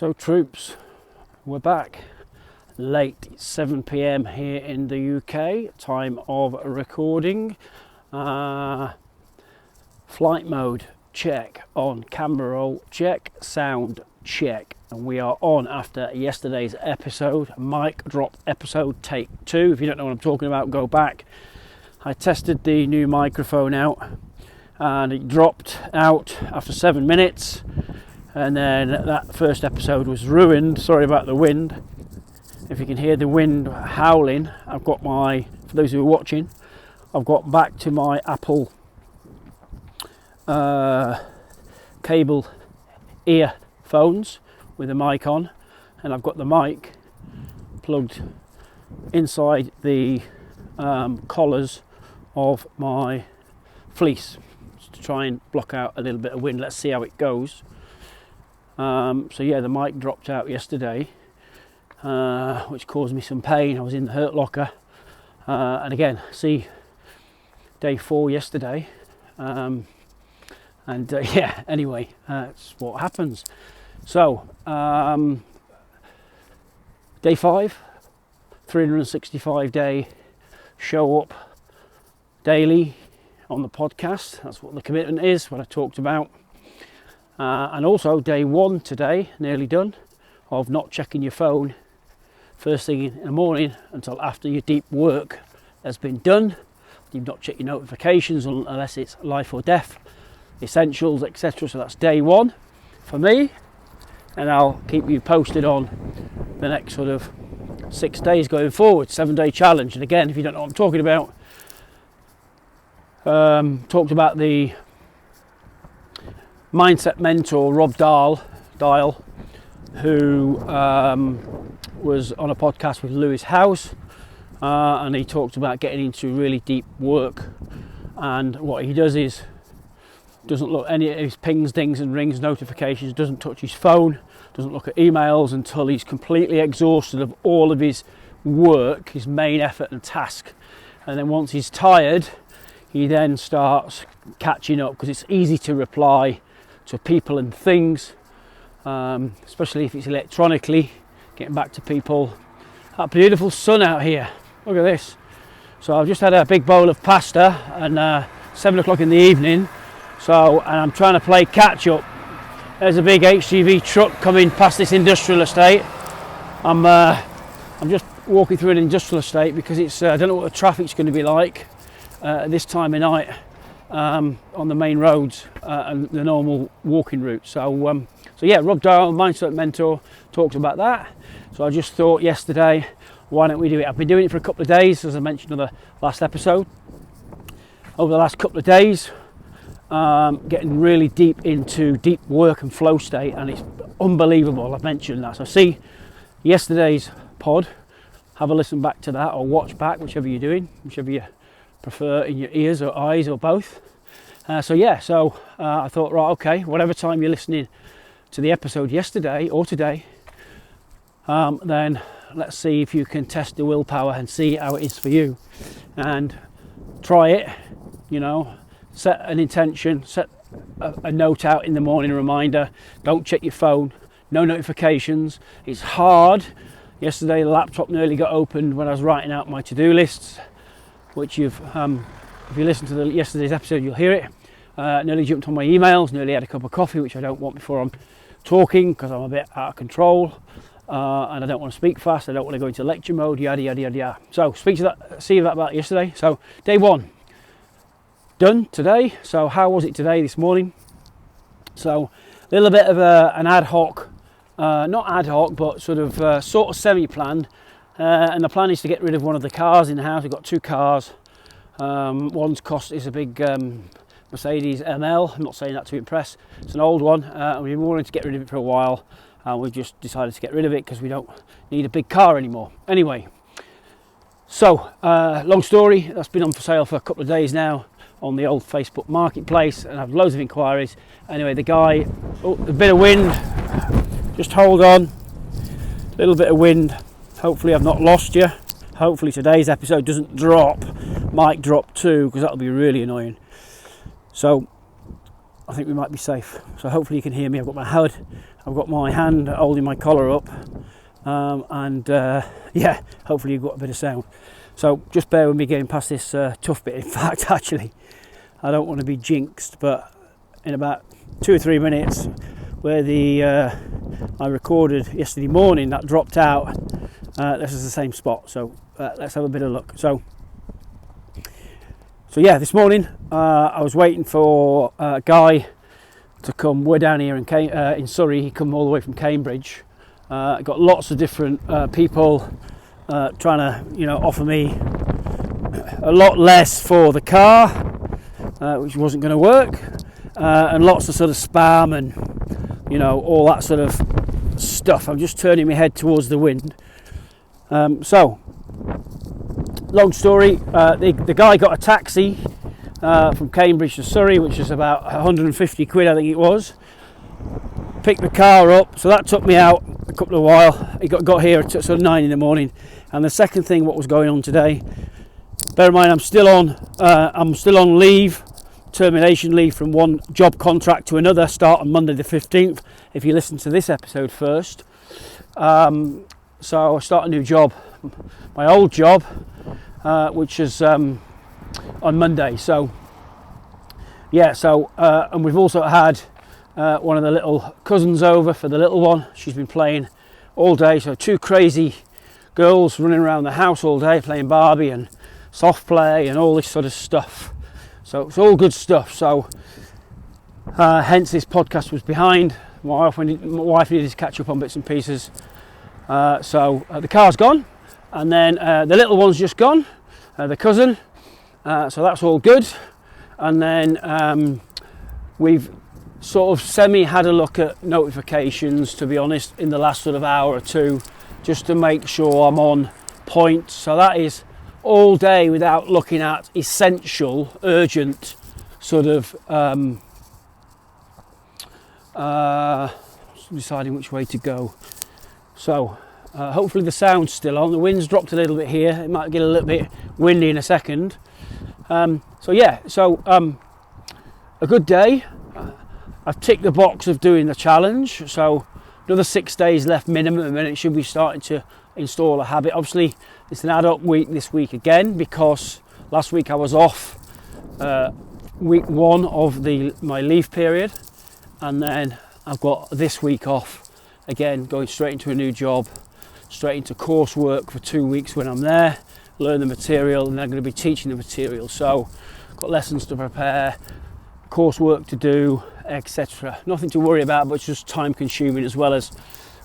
So troops, we're back late 7 p.m. here in the UK, time of recording. Flight mode check, on camera roll check, sound check, and we are on after yesterday's episode, mic drop episode take 2. If you don't know what I'm talking about, go back. I tested the new microphone out and it dropped out after 7 minutes. And then that first episode was ruined. Sorry about the wind. If you can hear the wind howling, I've got for those who are watching, I've got back to my Apple cable earphones with a mic on, and I've got the mic plugged inside the collars of my fleece to try and block out a little bit of wind. Let's see how it goes. So yeah, the mic dropped out yesterday, which caused me some pain. I was in the hurt locker, and again, see day 4 yesterday, yeah, anyway, that's what happens. So day 5, 365 day show up daily on the podcast. That's what the commitment is, what I talked about. And also day 1 today, nearly done, of not checking your phone first thing in the morning until after your deep work has been done. You've not checked your notifications unless it's life or death, essentials, etc. So that's day 1 for me, and I'll keep you posted on the next sort of 6 days going forward. 7-day challenge. And again, if you don't know what I'm talking about, talked about the mindset mentor Rob Dial, who was on a podcast with Lewis House, and he talked about getting into really deep work. And what he does is doesn't look any of his pings, dings and rings, notifications, doesn't touch his phone, doesn't look at emails until he's completely exhausted of all of his work, his main effort and task. And then once he's tired, he then starts catching up, because it's easy to reply to people and things, especially if it's electronically, getting back to people. That beautiful sun out here, look at this. So I've just had a big bowl of pasta, and 7 o'clock in the evening, and I'm trying to play catch up. There's a big HGV truck coming past this industrial estate. I'm just walking through an industrial estate because it's I don't know what the traffic's going to be like at this time of night on the main roads and the normal walking route. So yeah, Rob Dial, Mindset Mentor, talked about that. So I just thought yesterday, why don't we do it? I've been doing it for a couple of days, as I mentioned in the last episode. Over the last couple of days, getting really deep into deep work and flow state, and it's unbelievable. I've mentioned that. So see yesterday's pod, have a listen back to that, or watch back, whichever you're doing, whichever you prefer, in your ears or eyes or both. I thought, right, okay, whatever time you're listening to the episode yesterday or today, then let's see if you can test the willpower and see how it is for you, and try it. Set an intention, set a note out in the morning, a reminder. Don't check your phone, no notifications. It's hard. Yesterday the laptop nearly got opened when I was writing out my to-do lists, which if you listen to yesterday's episode, you'll hear it. Nearly jumped on my emails, nearly had a cup of coffee, which I don't want before I'm talking, because I'm a bit out of control, and I don't want to speak fast. I don't want to go into lecture mode, yada yada yada yada. So see that about yesterday. So day 1 done today. So how was it today, this morning? So a little bit of an ad hoc, not ad hoc, but sort of semi-planned. And the plan is to get rid of one of the cars in the house. We've got 2 cars. One's is a big Mercedes ML. I'm not saying that to impress. It's an old one. We've been wanting to get rid of it for a while, and we've just decided to get rid of it because we don't need a big car anymore. Anyway, so long story. That's been on for sale for a couple of days now on the old Facebook marketplace, and I've loads of inquiries. Anyway, the guy, a bit of wind. Just hold on. A little bit of wind. Hopefully I've not lost you. Hopefully today's episode doesn't drop, mic drop too, because that'll be really annoying. So I think we might be safe. So hopefully you can hear me. I've got my hand holding my collar up, yeah, hopefully you've got a bit of sound. So just bear with me getting past this tough bit. In fact, actually, I don't want to be jinxed, but in about 2 or 3 minutes, where I recorded yesterday morning, that dropped out. This is the same spot, so let's have a bit of look. So yeah, this morning I was waiting for a guy to come. We're down here in Surrey. He come all the way from Cambridge. Got lots of different people trying to, offer me a lot less for the car, which wasn't going to work, and lots of sort of spam and all that sort of stuff. I'm just turning my head towards the wind. So, long story. The guy got a taxi from Cambridge to Surrey, which is about 150 quid, I think it was. Picked the car up, so that took me out a couple of while. He got here at sort of 9 in the morning. And the second thing, what was going on today, bear in mind I'm still on leave, termination leave from one job contract to another, start on Monday the 15th, if you listen to this episode first. So I start a new job, my old job, which is on Monday. So yeah, and we've also had one of the little cousins over for the little one. She's been playing all day, so 2 crazy girls running around the house all day playing Barbie and soft play and all this sort of stuff. So it's all good stuff. So hence this podcast was behind. My wife needed to catch up on bits and pieces. So the car's gone, and then the little one's just gone, the cousin. So that's all good. And then we've sort of had a look at notifications, to be honest, in the last sort of hour or two, just to make sure I'm on point. So that is all day without looking at essential, urgent sort of deciding which way to go. So hopefully the sound's still on. The wind's dropped a little bit here. It might get a little bit windy in a second. So yeah, a good day. I've ticked the box of doing the challenge, so another 6 days left minimum, and it should be starting to install a habit. Obviously, it's an adult week this week again, because last week I was off week 1 of my leave period, and then I've got this week off again, going straight into a new job, straight into coursework for 2 weeks when I'm there, learn the material, and then I'm going to be teaching the material. So got lessons to prepare, coursework to do, etc. Nothing to worry about, but it's just time consuming, as well as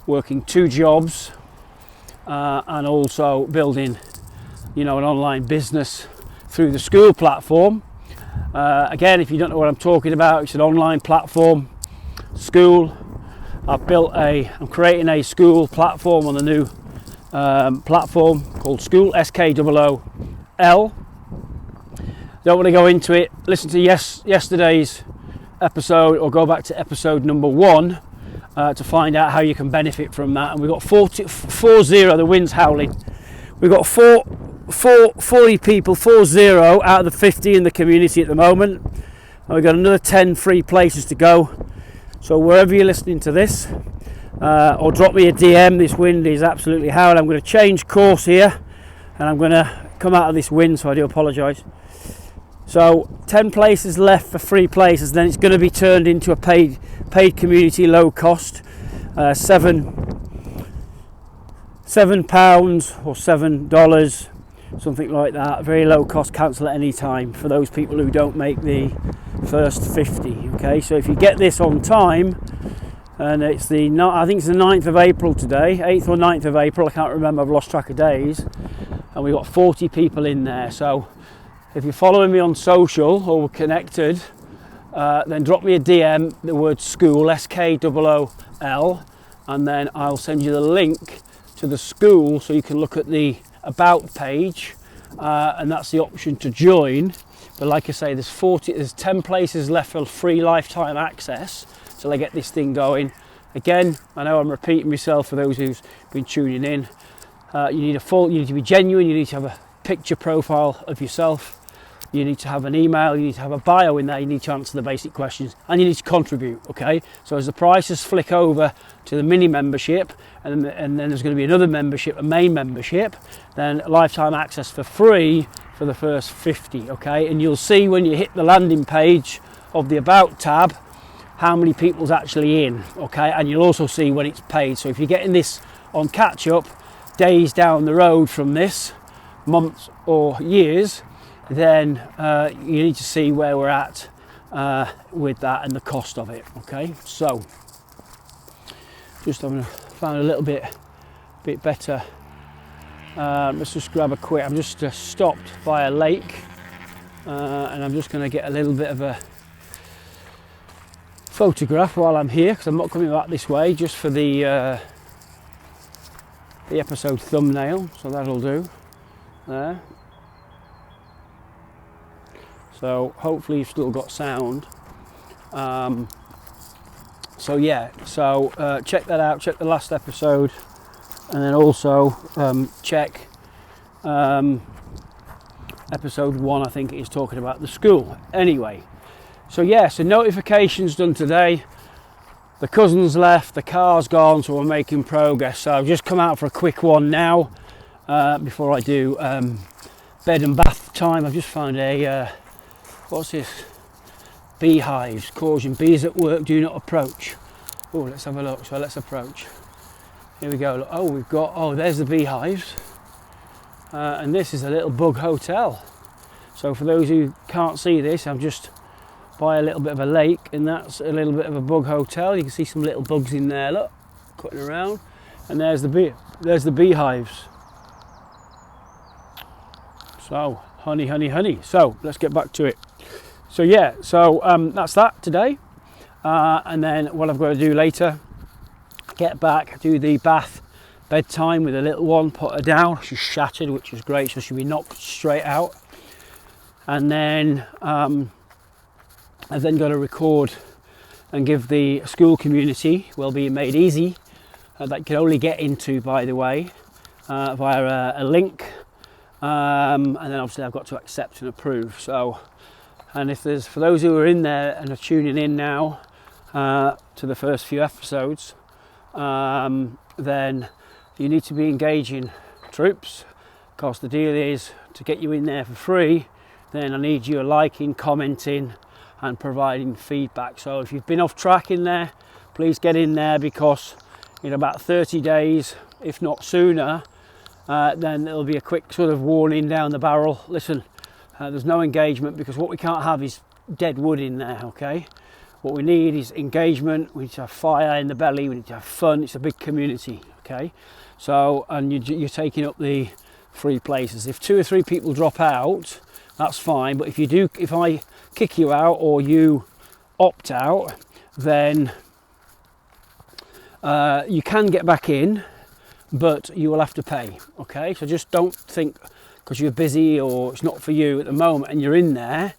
working 2 jobs and also building an online business through the school platform. Again, if you don't know what I'm talking about, it's an online platform school. I'm creating a school platform on the new platform called School, SKOOL. Don't want to go into it. Listen to yesterday's episode, or go back to episode number 1 to find out how you can benefit from that. And we've got 40, the wind's howling. We've got 40 people, 40 out of the 50 in the community at the moment. And we've got another 10 free places to go. So wherever you're listening to this, or drop me a DM. This wind is absolutely howling. I'm going to change course here, and I'm going to come out of this wind, so I do apologise. So 10 places left for free places, then it's going to be turned into a paid community, low cost, £7 or $7, something like that, very low cost, cancel at any time for those people who don't make the first 50. Okay, so if you get this on time, and I think it's the 9th of April today, 8th or 9th of April, I can't remember, I've lost track of days, and we've got 40 people in there. So if you're following me on social or we're connected, then drop me a DM, the word school, SKOOL, and then I'll send you the link to the school so you can look at the about page, and that's the option to join. But like I say, there's 10 places left for free lifetime access till I get this thing going. Again, I know I'm repeating myself for those who've been tuning in. You need to be genuine, you need to have a picture profile of yourself. you need to have an email, you need to have a bio in there, you need to answer the basic questions, and you need to contribute, okay? So as the prices flick over to the mini membership, and then there's going to be another membership, a main membership, then lifetime access for free for the first 50, okay? And you'll see when you hit the landing page of the About tab how many people's actually in, okay? And you'll also see when it's paid. So if you're getting this on catch up days down the road from this, months or years, then you need to see where we're at with that and the cost of it, okay? So just found a little bit better. Let's just grab a quick, I'm just stopped by a lake, and I'm just going to get a little bit of a photograph while I'm here, because I'm not coming back this way, just for the episode thumbnail, so that'll do there. So hopefully you've still got sound. So yeah, so check that out, check the last episode, and then also check episode 1, I think it is, talking about the school. Anyway, so yeah, so notifications done today. The cousin's left, the car's gone, so we're making progress. So I've just come out for a quick one now before I do bed and bath time. I've just found a what's this? Beehives. Caution, bees at work, do not approach. Oh, let's have a look. So let's approach. Here we go. Oh, we've got, oh, there's the beehives. And this is a little bug hotel. So for those who can't see this, I'm just by a little bit of a lake, and that's a little bit of a bug hotel. You can see some little bugs in there, look, cutting around. And there's the beehives. So, honey, honey, honey. So let's get back to it. So yeah, so that's that today. And then what I've got to do later, get back, do the bath, bedtime with the little one, put her down. She's shattered, which was great, so she'll be knocked straight out. And then I've then got to record and give the school community Wellbeing Made Easy, that you can only get into, by the way, via a link. And then obviously I've got to accept and approve. So, and if there's, for those who are in there and are tuning in now to the first few episodes, then you need to be engaging troops, because the deal is to get you in there for free. Then I need you liking, commenting and providing feedback. So if you've been off track in there, please get in there, because in about 30 days, if not sooner, then there'll be a quick sort of warning down the barrel. Listen, there's no engagement, because what we can't have is dead wood in there, okay? What we need is engagement. We need to have fire in the belly, we need to have fun. It's a big community, okay? So, and you're taking up the free places. If 2 or 3 people drop out, that's fine, but if I kick you out or you opt out, then you can get back in, but you will have to pay, okay? So just don't think because you're busy or it's not for you at the moment and you're in there,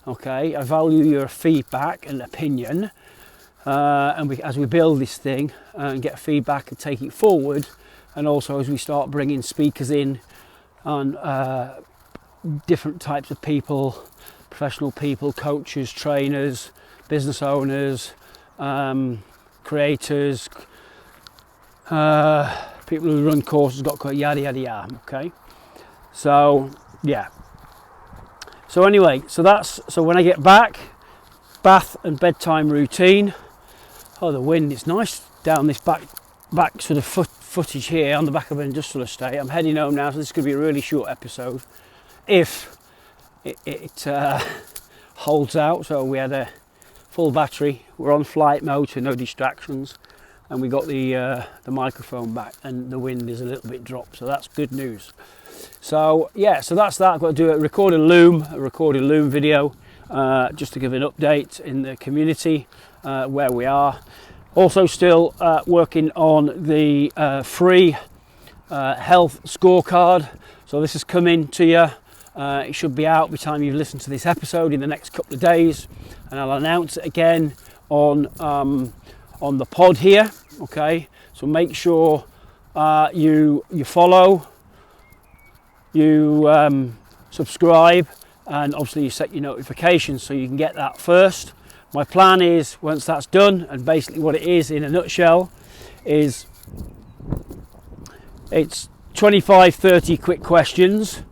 okay? I value your feedback and opinion, and as we build this thing and get feedback and take it forward, and also as we start bringing speakers in on different types of people, professional people, coaches, trainers, business owners, creators, people who run courses, yada yada yada, okay? So yeah, so anyway, so when I get back, bath and bedtime routine. Oh, the wind, it's nice down this back sort of footage here on the back of an industrial estate. I'm heading home now, so this is going to be a really short episode if it holds out. So we had a full battery, we're on flight mode, so no distractions, and we got the microphone back, and the wind is a little bit dropped, so that's good news. So yeah, so that's that. I've got to do a recorded loom video, just to give an update in the community where we are. Also still working on the free health scorecard. So this is coming to you. It should be out by the time you've listened to this episode in the next couple of days, and I'll announce it again on the pod here. Okay, so make sure you follow, you subscribe, and obviously you set your notifications so you can get that first. My plan is, once that's done, and basically what it is in a nutshell is it's 25-30 quick questions,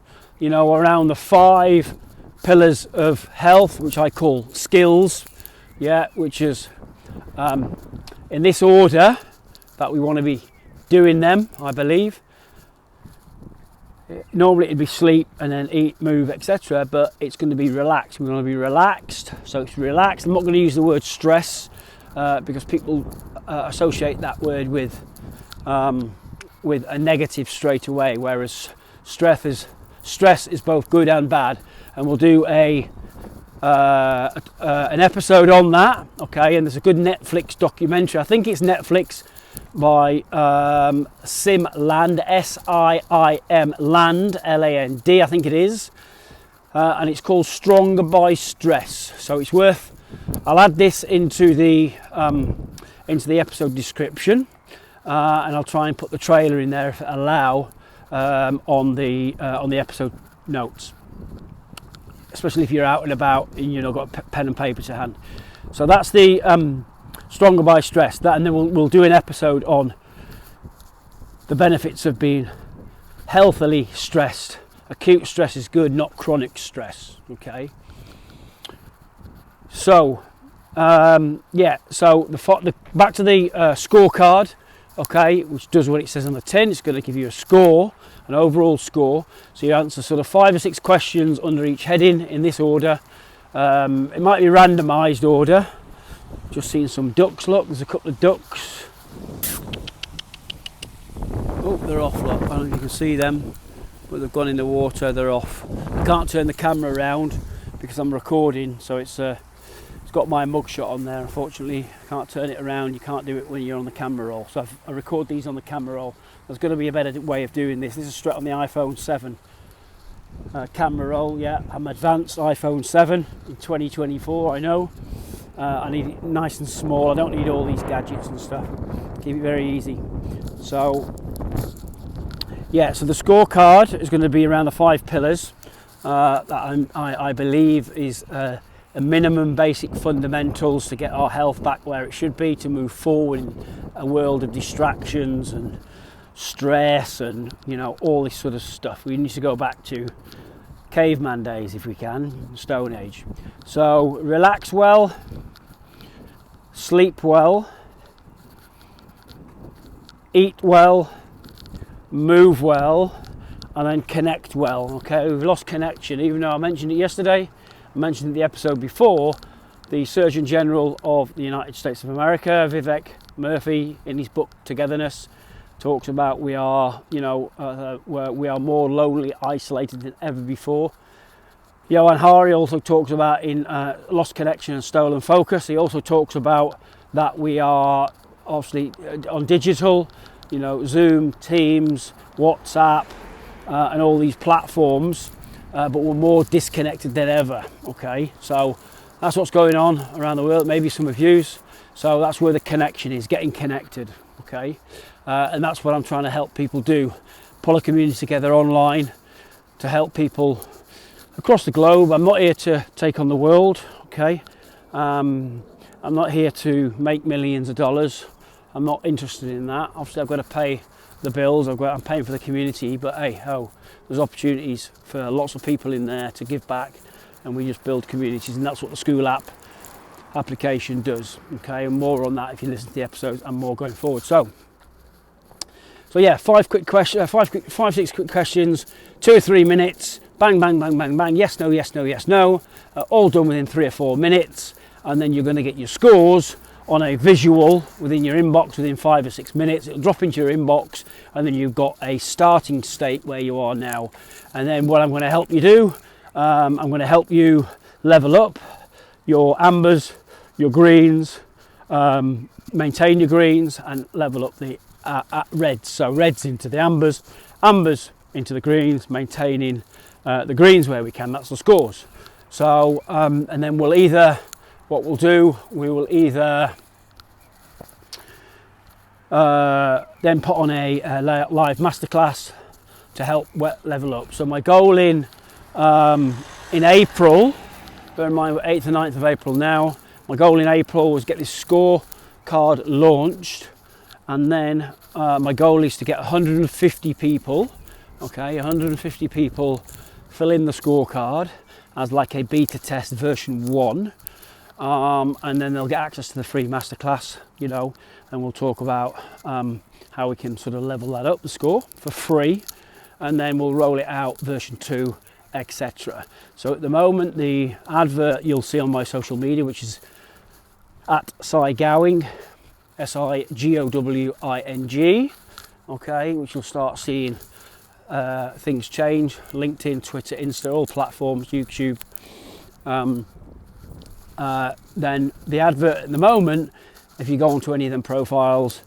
around the 5 pillars of health, which I call skills, which is in this order that we want to be doing them, I believe. Normally it'd be sleep and then eat, move, etc., but it's going to be relaxed. We want to be relaxed, so it's relaxed. I'm not going to use the word stress because people associate that word with a negative straight away, whereas stress is both good and bad, and we'll do an episode on that. Okay, and there's a good Netflix documentary. I think it's Netflix, by Sim Land, S-I-I-M Land, L-A-N-D, I think it is, and it's called Stronger by Stress. So it's worth. I'll add this into the episode description, and I'll try and put the trailer in there if it allow on the episode notes, especially if you're out and about and got a pen and paper to hand. So that's the Stronger by Stress, and then we'll do an episode on the benefits of being healthily stressed. Acute stress is good, not chronic stress. Okay. So so back to the scorecard. Okay, which does what it says on the tin. It's going to give you a score, an overall score. So you answer sort of 5 or 6 questions under each heading in this order. It might be randomised order. Just seen some ducks. Look, there's a couple of ducks. Oh, they're off. Look, I don't know if you can see them, but they've gone in the water. They're off. I can't turn the camera around because I'm recording, so it's got my mugshot on there. Unfortunately, I can't turn it around. You can't do it when you're on the camera roll. So I record these on the camera roll. There's going to be a better way of doing this. This is straight on the iPhone 7 camera roll. Yeah, I'm advanced iPhone 7 in 2024. I know. I need it nice and small. I don't need all these gadgets and stuff. Keep it very easy. So so the scorecard is going to be around the 5 pillars that I believe is a minimum basic fundamentals to get our health back where it should be, to move forward in a world of distractions and stress and all this sort of stuff. We need to go back to caveman days if we can, Stone Age. So relax well, sleep well, eat well, move well, and then connect well. Okay, we've lost connection, even though I mentioned it yesterday. I mentioned in the episode before, the Surgeon General of the United States of America, Vivek Murthy, in his book Togetherness, talks about we are more lonely, isolated than ever before. Johan Hari also talks about in Lost Connection and Stolen Focus. He also talks about that we are obviously on digital, Zoom, Teams, WhatsApp, and all these platforms, but we're more disconnected than ever. Okay, so that's what's going on around the world. Maybe some of you. So that's where the connection is, getting connected. Okay. And that's what I'm trying to help people do, pull a community together online to help people across the globe. I'm not here to take on the world, okay? I'm not here to make millions of dollars. I'm not interested in that. Obviously, I've got to pay the bills. I'm paying for the community, but hey, there's opportunities for lots of people in there to give back, and we just build communities, and that's what the school application does, okay? And more on that if you listen to the episodes, and more going forward. So yeah, 5 quick questions, 5-6 quick questions, 2 or 3 minutes, bang, bang, bang, bang, bang, yes, no, yes, no, yes, no, all done within 3 or 4 minutes, and then you're going to get your scores on a visual within your inbox within 5 or 6 minutes. It'll drop into your inbox, and then you've got a starting state where you are now. And then what I'm going to help you do, I'm going to help you level up your ambers, your greens, maintain your greens, and level up the reds. So reds into the ambers, ambers into the greens, maintaining the greens where we can. That's the scores. So and then we will either then put on a live masterclass to help level up. So my goal in in April, bear in mind we're 8th and 9th of April now, my goal in April was get this scorecard launched, and then my goal is to get 150 people, okay, 150 people fill in the scorecard as like a beta test version 1, and then they'll get access to the free masterclass, you know, and we'll talk about how we can sort of level that up, the score, for free, and then we'll roll it out version 2, etc. So at the moment, the advert you'll see on my social media, which is at Sigowing, Sigowing, okay, which you'll start seeing things change. LinkedIn, Twitter, Insta, all platforms, YouTube. Then the advert at the moment, if you go onto any of them profiles,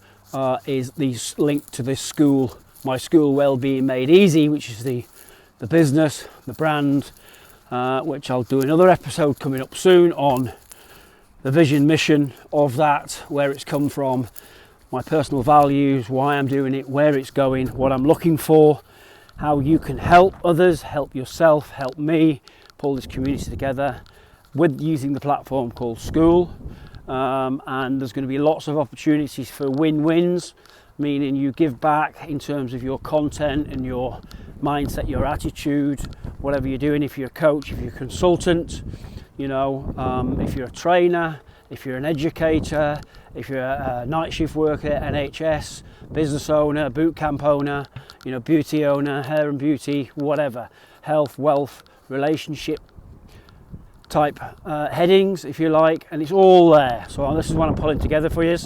is the link to this school, my school Wellbeing Made Easy, which is the business, the brand, which I'll do another episode coming up soon on the vision, mission of that, where it's come from, my personal values, why I'm doing it, where it's going, what I'm looking for, how you can help others, help yourself, help me, pull this community together with using the platform called School. And there's going to be lots of opportunities for win-wins, meaning you give back in terms of your content and your mindset, your attitude, whatever you're doing. If you're a coach, if you're a consultant, you know, if you're a trainer, if you're an educator, if you're a night shift worker, NHS, business owner, boot camp owner, you know, beauty owner, hair and beauty, whatever, health, wealth, relationship type headings, if you like, and it's all there. So this is what I'm pulling together for you.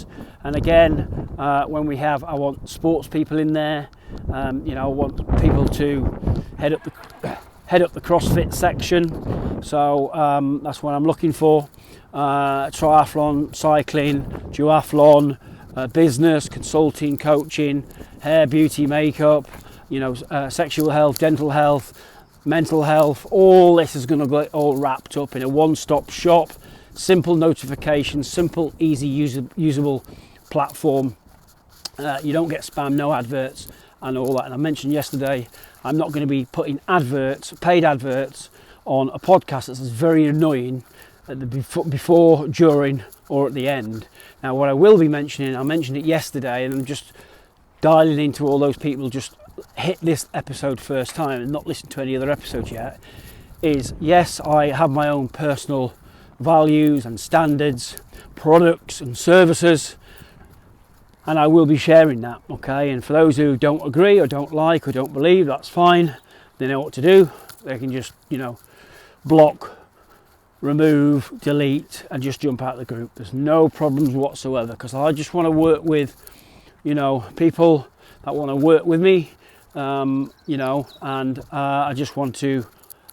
And again, when I want sports people in there. You know, I want people to head up the CrossFit section. So that's what I'm looking for. Triathlon, cycling, duathlon, business, consulting, coaching, hair, beauty, makeup, you know, sexual health, dental health, mental health. All this is going to get all wrapped up in a one-stop shop, simple notifications, simple, easy, usable platform. You don't get spam, no adverts and all that. And I mentioned yesterday, I'm not going to be putting adverts, paid adverts, on a podcast that's very annoying at the before, during, or at the end. Now, what I will be mentioning, I mentioned it yesterday, and I'm just dialing into all those people just hit this episode first time and not listen to any other episodes yet, is yes, I have my own personal values and standards, products and services, and I will be sharing that, okay? And for those who don't agree or don't like or don't believe, that's fine. They know what to do. They can just, you know, block, remove, delete, and just jump out of the group. There's no problems whatsoever, because I just want to work with, you know, people that want to work with me, you know, and I just want to,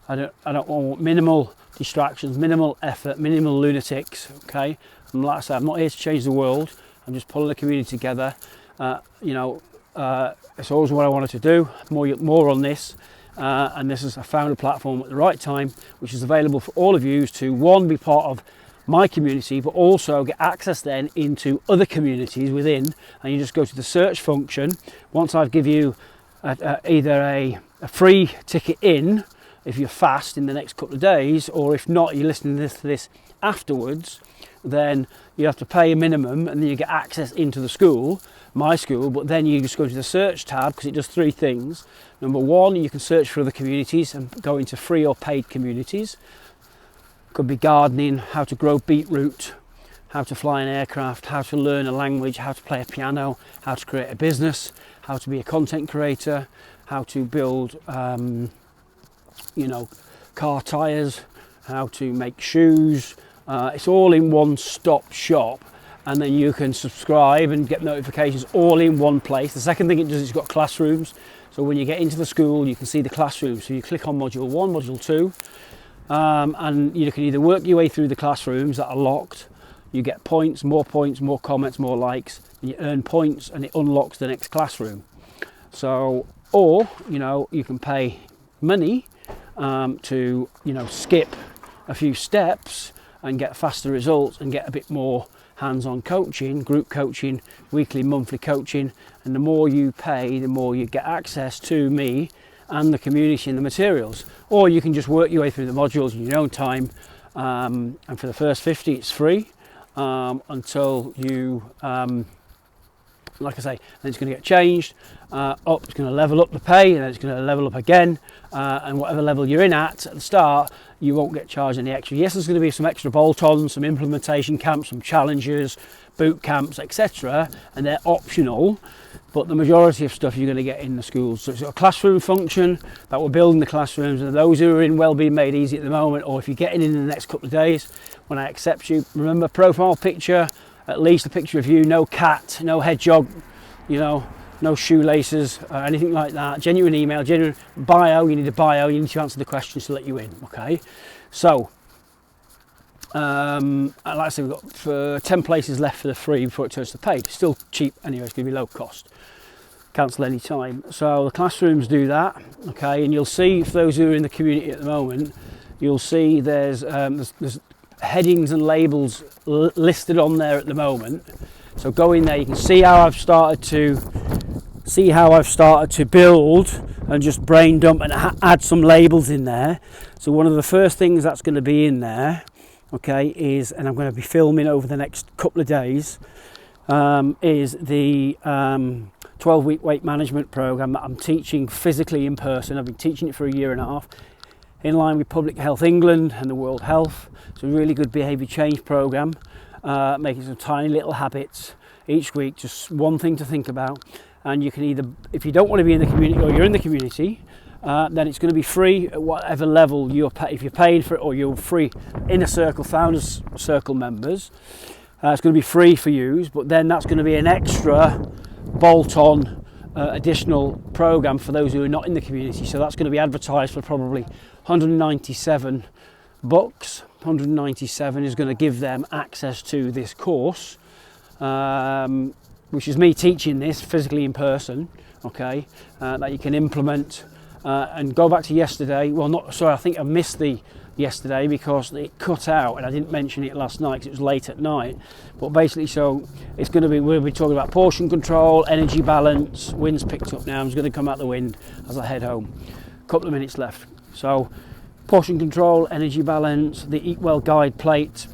I don't want minimal distractions, minimal effort, minimal lunatics, okay? And like I said, I'm not here to change the world. I'm just pulling the community together. You know, it's always what I wanted to do. More on this. And this is, I found a platform at the right time, which is available for all of you to, one, be part of my community, but also get access then into other communities within. And you just go to the search function. Once I've give you either a free ticket in, if you're fast in the next couple of days, or if not, you're listening to this afterwards, then you have to pay a minimum, and then you get access into the school, my school. But then you just go to the search tab, because it does three things. Number one, you can search for other communities and go into free or paid communities. Could be gardening, how to grow beetroot, how to fly an aircraft, how to learn a language, how to play a piano, how to create a business, how to be a content creator, how to build you know, car tires, how to make shoes. It's all in one stop shop, and then you can subscribe and get notifications all in one place. The second thing it does is it's got classrooms, so when you get into the school you can see the classrooms. So you click on module 1, module 2, and you can either work your way through the classrooms that are locked. You get points, more comments, more likes, and you earn points, and it unlocks the next classroom. So, or, you know, you can pay money to, you know, skip a few steps and get faster results and get a bit more hands-on coaching, group coaching, weekly, monthly coaching. And the more you pay, the more you get access to me and the community and the materials. Or you can just work your way through the modules in your own time, and for the first 50 it's free until you, like I say, then it's going to get changed up, it's going to level up the pay, and then it's going to level up again, and whatever level you're in at the start, you won't get charged any extra. Yes, there's going to be some extra bolt-ons, some implementation camps, some challenges, boot camps, etc., and they're optional, but the majority of stuff you're going to get in the schools. So it's got a classroom function that we're building the classrooms, and those who are in Wellbeing Made Easy at the moment, or if you're getting in the next couple of days, when I accept you, remember, profile picture, at least a picture of you, no cat, no hedgehog, no shoelaces, anything like that. Genuine email, genuine bio. You need a bio. You need to answer the questions to let you in. Okay, so like I say, we've got 10 places left for the free before it turns to paid. Still cheap anyway. It's going to be low cost. Cancel any time. So the classrooms do that. Okay, and you'll see, for those who are in the community at the moment, you'll see there's headings and labels listed on there at the moment. So go in there. You can see how I've started to build and just brain dump and add some labels in there. So one of the first things that's going to be in there, okay, is, and I'm going to be filming over the next couple of days, is the 12-week weight management program that I'm teaching physically in person. I've been teaching it for a year and a half, in line with Public Health England and the World Health. It's a really good behaviour change program, making some tiny little habits each week, just one thing to think about. And you can either, if you don't want to be in the community or you're in the community, then it's going to be free at whatever level you're if you're paying for it, or you're free Inner Circle, Founders Circle members. It's going to be free for use, but then that's going to be an extra bolt-on additional program for those who are not in the community. So that's going to be advertised for probably 197 bucks. 197 is going to give them access to this course, which is me teaching this physically in person, okay, that you can implement and go back to yesterday. Well, not, sorry, I think I missed the yesterday because it cut out and I didn't mention it last night because it was late at night. But basically, so it's going to be, we'll be talking about portion control, energy balance. Wind's picked up now. I'm just going to come out the wind as I head home. A couple of minutes left. So portion control, energy balance, the Eat Well guide plate.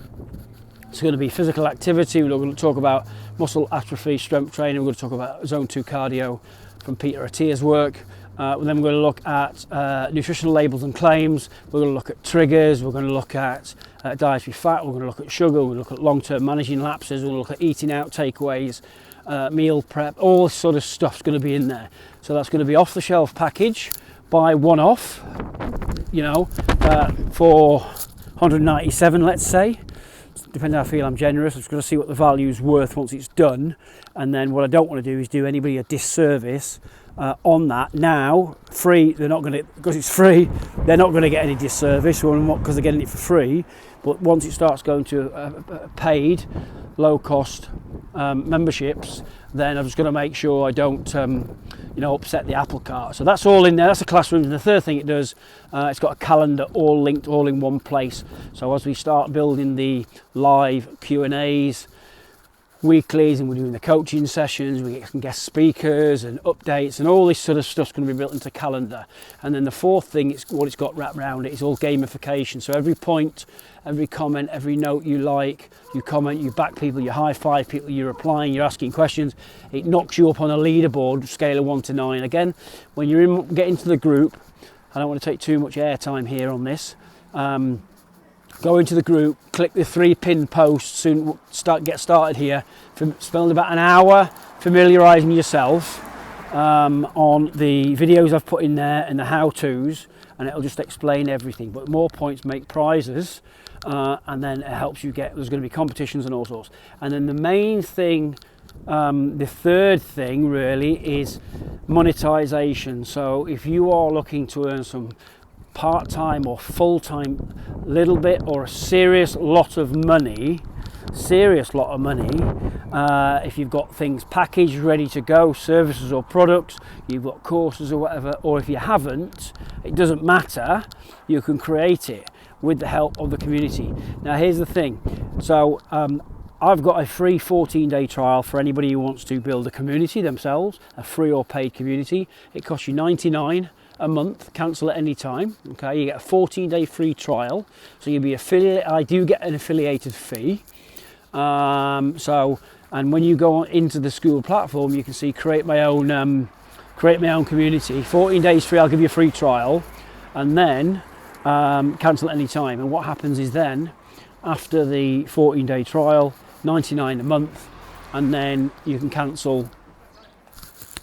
It's going to be physical activity. We're going to talk about muscle atrophy, strength training. We're going to talk about zone 2 cardio from Peter Attia's work. Then we're going to look at nutritional labels and claims. We're going to look at triggers. We're going to look at dietary fat. We're going to look at sugar. We're going to look at long-term managing lapses. We're going to look at eating out, takeaways, meal prep. All this sort of stuff's going to be in there. So that's going to be off-the-shelf package, buy one off, for 197, let's say. Depending on how I feel, I'm generous. I'm just going to see what the value's worth once it's done. And then what I don't want to do is do anybody a disservice on that. Now, free, they're not going to, because it's free, they're not going to get any disservice because they're getting it for free. But once it starts going to paid, low-cost memberships, then I'm just going to make sure I don't, upset the apple cart. So that's all in there. That's the classroom. And the third thing it does, it's got a calendar all linked, all in one place. So as we start building the live Q&As, weeklies, and we're doing the coaching sessions, we get some guest speakers and updates, and all this sort of stuff's going to be built into calendar. And then the fourth thing, it's what it's got wrapped around it is all gamification. So every point, every comment, every note you like, you comment, you back people, you high five people, you're replying, you're asking questions, it knocks you up on a leaderboard scale of 1 to 9. Again, when you're get into the group, I don't want to take too much airtime here on this. Go into the group, click the 3-pin post, soon get started here. Spend about an hour familiarising yourself on the videos I've put in there and the how-tos, and it'll just explain everything. But more points make prizes, and then it helps you there's going to be competitions and all sorts. And then the main thing, the third thing really is monetization. So if you are looking to earn some part-time or full-time little bit or a serious lot of money, if you've got things packaged ready to go, services or products, you've got courses or whatever, or if you haven't, it doesn't matter, you can create it with the help of the community. Now here's the thing, so I've got a free 14-day trial for anybody who wants to build a community themselves, a free or paid community. It costs you $99 a month, cancel at any time. Okay, you get a 14-day free trial, so you'll be affiliate. I do get an affiliated fee. And when you go into the school platform, you can see create my own community. 14 days free. I'll give you a free trial, and then cancel at any time. And what happens is then, after the 14-day trial, $99 a month, and then you can cancel.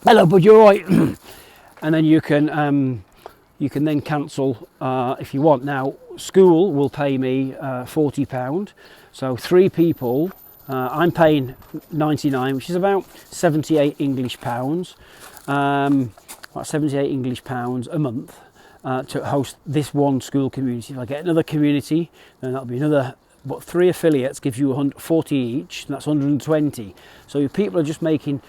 Hello, bud, you're right. And then you can then cancel if you want. Now, school will pay me £40, so 3 people. I'm paying $99, which is about 78 English pounds, about 78 English pounds a month to host this one school community. If I get another community, then that'll be another. But 3 affiliates gives you 40 each, and that's 120. So if people are just making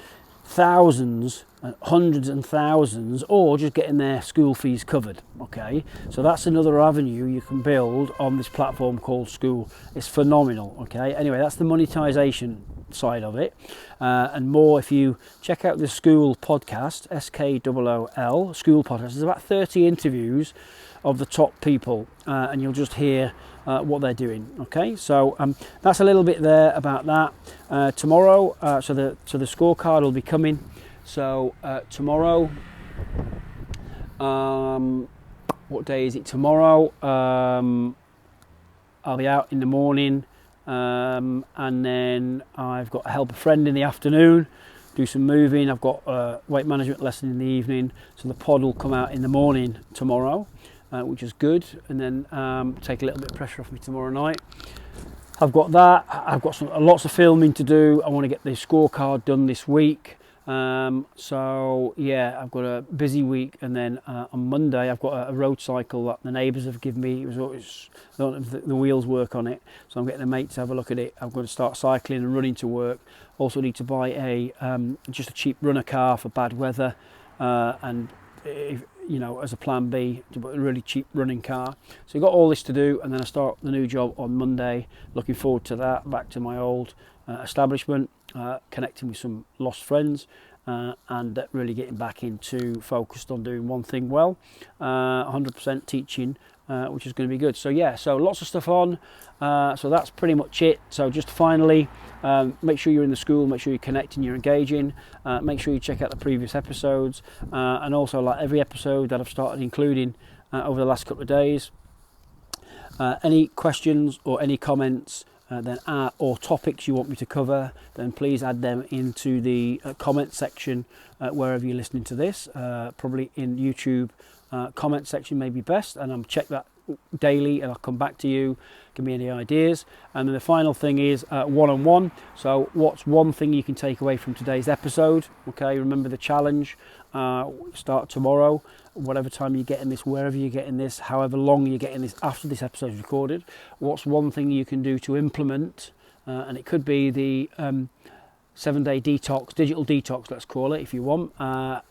thousands, hundreds and thousands, or just getting their school fees covered. Okay, so that's another avenue you can build on this platform called School. It's phenomenal. Okay, anyway, that's the monetization side of it, and more if you check out the School podcast, SKOOL School podcast. There's about 30 interviews of the top people, and you'll just hear what they're doing. Okay, so that's a little bit there about that. Tomorrow, so the scorecard will be coming. So tomorrow, what day is it? Tomorrow, I'll be out in the morning, and then I've got to help a friend in the afternoon, do some moving. I've got a weight management lesson in the evening, so the pod will come out in the morning tomorrow. Which is good, and then take a little bit of pressure off me tomorrow night. I've got that. I've got lots of filming to do. I want to get the scorecard done this week. So yeah, I've got a busy week, and then on Monday I've got a road cycle that the neighbours have given me. I don't know if the wheels work on it, so I'm getting a mate to have a look at it. I'm going to start cycling and running to work. Also need to buy just a cheap runner car for bad weather, and as a plan B, to put a really cheap running car. So you've got all this to do, and then I start the new job on Monday. Looking forward to that, back to my old establishment, connecting with some lost friends, and really getting back into focused on doing one thing well, 100% teaching, which is going to be good. So yeah, so lots of stuff on, so that's pretty much it. So just finally, make sure you're in the school, make sure you're connecting, you're engaging, make sure you check out the previous episodes, and also like every episode that I've started including over the last couple of days. Any questions or any comments or topics you want me to cover, then please add them into the comment section wherever you're listening to this. Probably in YouTube comment section may be best, and I'm check that daily, and I'll come back to you, give me any ideas. And then the final thing is one-on-one. So what's one thing you can take away from today's episode? Okay, remember the challenge. Start tomorrow, whatever time you're getting this, wherever you're getting this, however long you're getting this after this episode is recorded. What's one thing you can do to implement, and it could be the 7-day detox, digital detox, let's call it, if you want.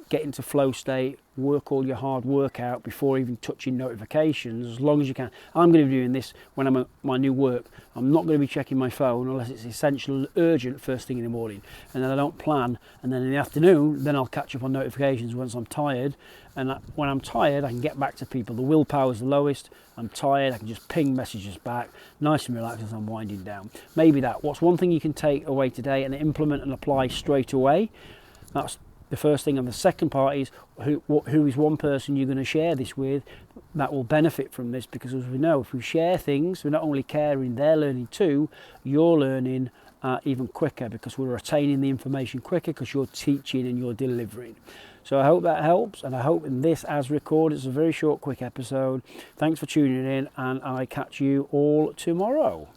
Get into flow state, work all your hard work out before even touching notifications, as long as you can. I'm going to be doing this when I'm at my new work. I'm not going to be checking my phone unless it's essential and urgent first thing in the morning, and then I don't plan, and then in the afternoon then I'll catch up on notifications once I'm tired. And when I'm tired, I can get back to people. The willpower is the lowest. I'm tired, I can just ping messages back, nice and relaxed as I'm winding down. Maybe that. What's one thing you can take away today and implement and apply straight away? That's the first thing. And the second part is who is one person you're going to share this with that will benefit from this, because as we know, if we share things, we're not only caring, they're learning too. You're learning even quicker, because we're retaining the information quicker because you're teaching and you're delivering. So I hope that helps, and I hope in this as recorded, it's a very short, quick episode. Thanks for tuning in, and I catch you all tomorrow.